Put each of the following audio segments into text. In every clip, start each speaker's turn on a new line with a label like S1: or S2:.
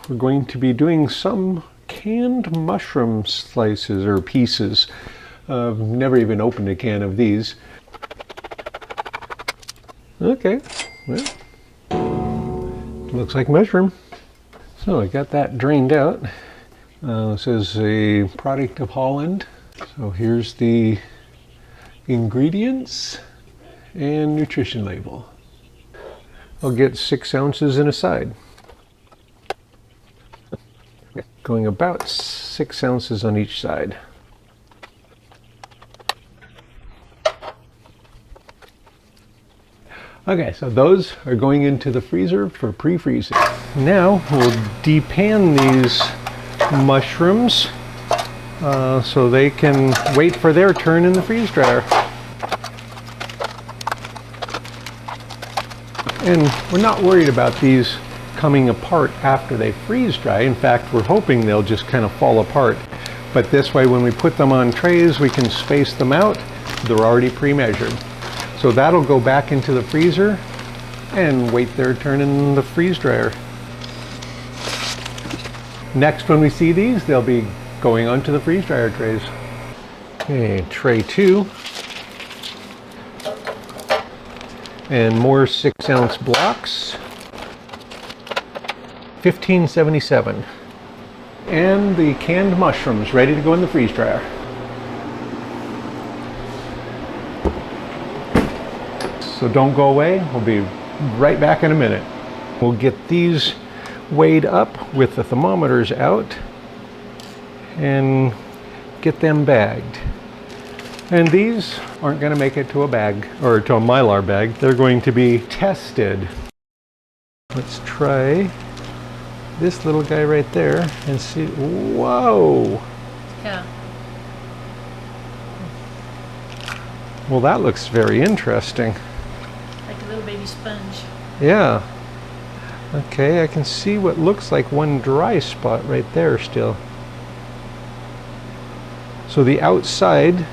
S1: we're going to be doing some canned mushroom slices or pieces. Never even opened a can of these. Okay, well, looks like mushroom. So I got that drained out. This is a product of Holland. So here's the ingredients and nutrition label. I'll get 6 ounces in a side. Going about 6 ounces on each side. Okay, so those are going into the freezer for pre-freezing. Now we'll depan these mushrooms so they can wait for their turn in the freeze dryer. And we're not worried about these coming apart after they freeze dry. In fact, we're hoping they'll just kind of fall apart. But this way, when we put them on trays, we can space them out. They're already pre-measured. So that'll go back into the freezer and wait their turn in the freeze dryer. Next, when we see these, they'll be going onto the freeze dryer trays. Okay, tray 2. And more 6-ounce blocks. $15.77. And the canned mushrooms ready to go in the freeze dryer. So don't go away, we'll be right back in a minute. We'll get these weighed up with the thermometers out and get them bagged. And these aren't going to make it to a bag, or to a Mylar bag. They're going to be tested. Let's try this little guy right there and see. Whoa!
S2: Yeah.
S1: Well, that looks very interesting.
S2: Like a little baby sponge.
S1: Yeah. Okay, I can see what looks like one dry spot right there still. So the outside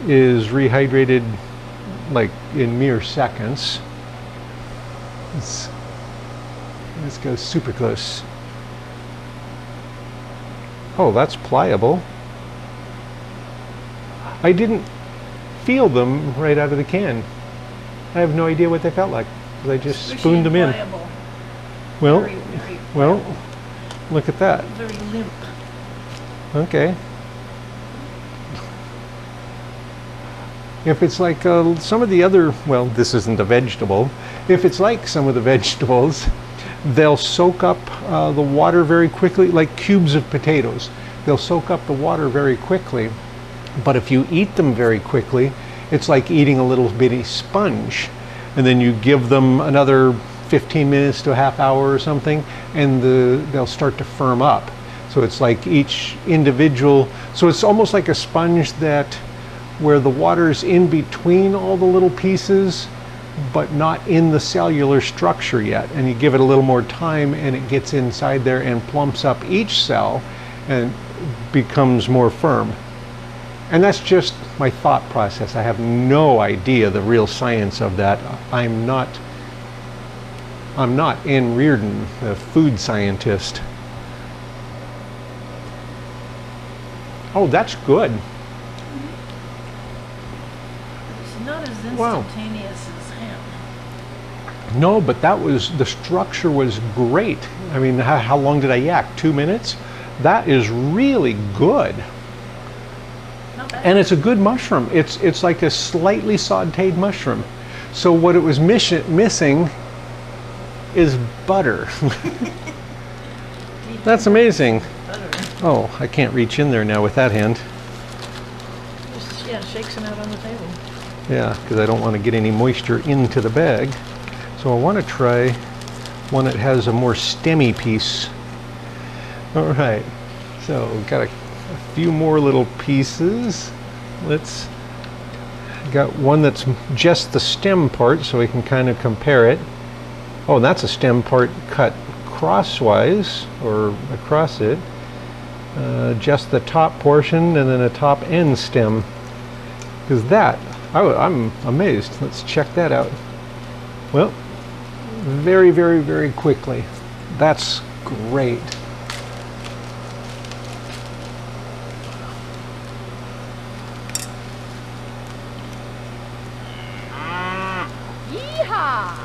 S1: is rehydrated like in mere seconds. Let's go super close. Oh, that's pliable. I didn't feel them right out of the can. I have no idea what they felt like because I just spooned them in. Well,
S2: very
S1: well, look at that.
S2: Very limp.
S1: Okay. If it's like some of the other, well, this isn't a vegetable. If it's like some of the vegetables, they'll soak up the water very quickly, like cubes of potatoes. They'll soak up the water very quickly, but if you eat them very quickly, it's like eating a little bitty sponge. And then you give them another 15 minutes to a half hour or something, and they'll start to firm up. So it's like each individual, so it's almost like a sponge that where the water's in between all the little pieces, but not in the cellular structure yet. And you give it a little more time and it gets inside there and plumps up each cell and becomes more firm. And that's just my thought process. I have no idea the real science of that. I'm not Ann Reardon, the food scientist. Oh, that's good.
S2: It's not as instantaneous as ham.
S1: No, but that was, the structure was great. I mean, how long did I yak? 2 minutes? That is really good.
S2: Not bad.
S1: And it's a good mushroom. It's like a slightly sauteed mushroom. So what it was missing is butter. That's amazing.
S2: Butter.
S1: Oh, I can't reach in there now with that hand.
S2: Just, yeah, shake some out on the table.
S1: Yeah, because I don't want to get any moisture into the bag. So I want to try one that has a more stemmy piece. All right, so we've got a few more little pieces. Got one that's just the stem part, so we can kind of compare it. Oh, and that's a stem part cut crosswise, or across it. Just the top portion and then a top end stem. Because that, I'm amazed. Let's check that out. Well, very, very, very quickly. That's great.
S2: Yeehaw!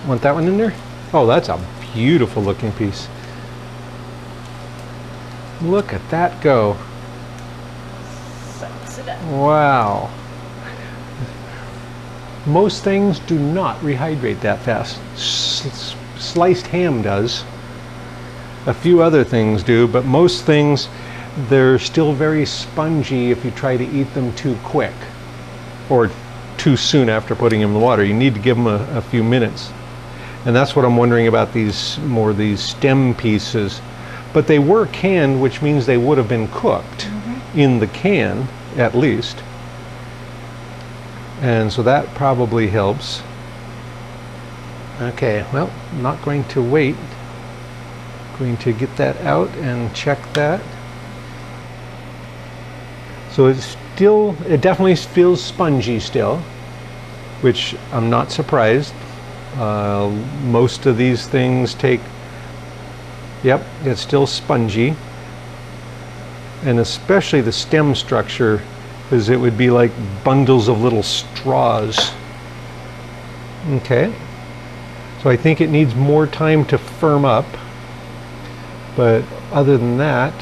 S1: Want that one in there? Oh, that's a beautiful looking piece. Look at that go.
S2: Sit up.
S1: Wow. Most things do not rehydrate that fast. Sliced ham does. A few other things do, but most things, they're still very spongy if you try to eat them too quick or too soon after putting them in the water. You need to give them a few minutes. And that's what I'm wondering about these stem pieces. But they were canned, which means they would have been cooked in the can, at least. And so that probably helps. Okay, well, I'm not going to wait. Going to get that out and check that. So it definitely feels spongy still, which I'm not surprised. Most of these things take, yep, it's still spongy. And especially the stem structure, because it would be like bundles of little straws. Okay, so I think it needs more time to firm up, but other than that,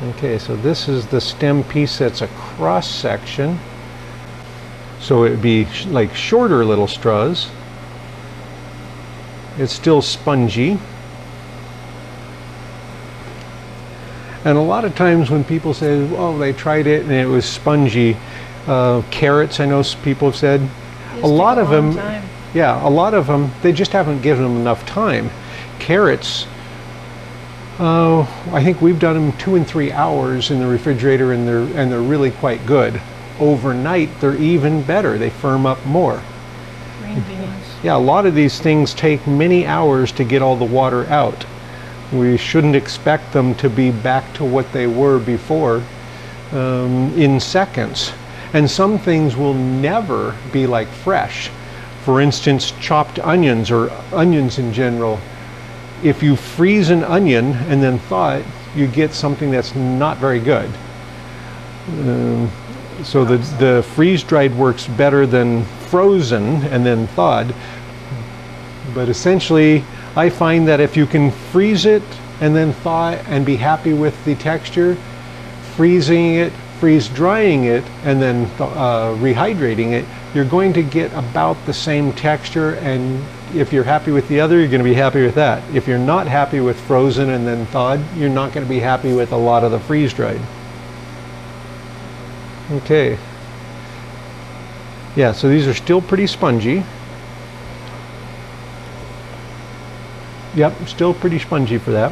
S1: okay, so this is the stem piece that's a cross section, so it would be like shorter little straws. It's still spongy. And a lot of times when people say, oh, they tried it and it was spongy, carrots, I know people have said, a lot of them, yeah, a lot of them, they just haven't given them enough time. Carrots, I think we've done them 2 and 3 hours in the refrigerator, and they're really quite good. Overnight, they're even better. They firm up more.
S2: Green beans.
S1: Yeah, a lot of these things take many hours to get all the water out. We shouldn't expect them to be back to what they were before in seconds. And some things will never be like fresh. For instance, chopped onions, or onions in general. If you freeze an onion and then thaw it, you get something that's not very good. So the freeze-dried works better than frozen and then thawed. But essentially, I find that if you can freeze it and then thaw it and be happy with the texture, freezing it, freeze-drying it, and then rehydrating it, you're going to get about the same texture. And if you're happy with the other, you're going to be happy with that. If you're not happy with frozen and then thawed, you're not going to be happy with a lot of the freeze-dried. Okay. Yeah, so these are still pretty spongy. Yep, still pretty spongy for that.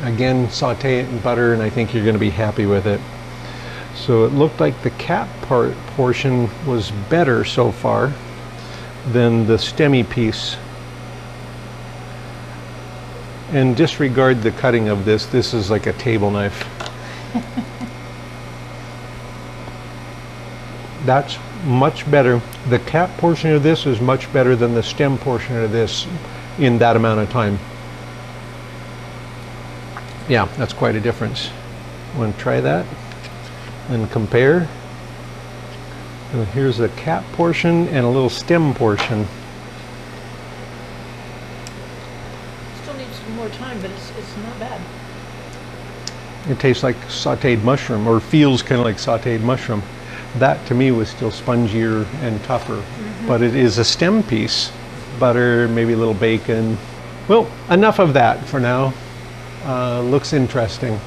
S1: Again, saute it in butter and I think you're going to be happy with it. So it looked like the cap portion was better so far than the stemmy piece. And disregard the cutting of this. This is like a table knife. That's much better. The cap portion of this is much better than the stem portion of this in that amount of time. Yeah, that's quite a difference. Want to try that and compare? And here's the cap portion and a little stem portion.
S2: Still needs some more time, but it's not bad.
S1: It tastes like sauteed mushroom, or feels kind of like sauteed mushroom. That to me was still spongier and tougher, but it is a stem piece. Butter, maybe a little bacon. Well, enough of that for now. Looks interesting.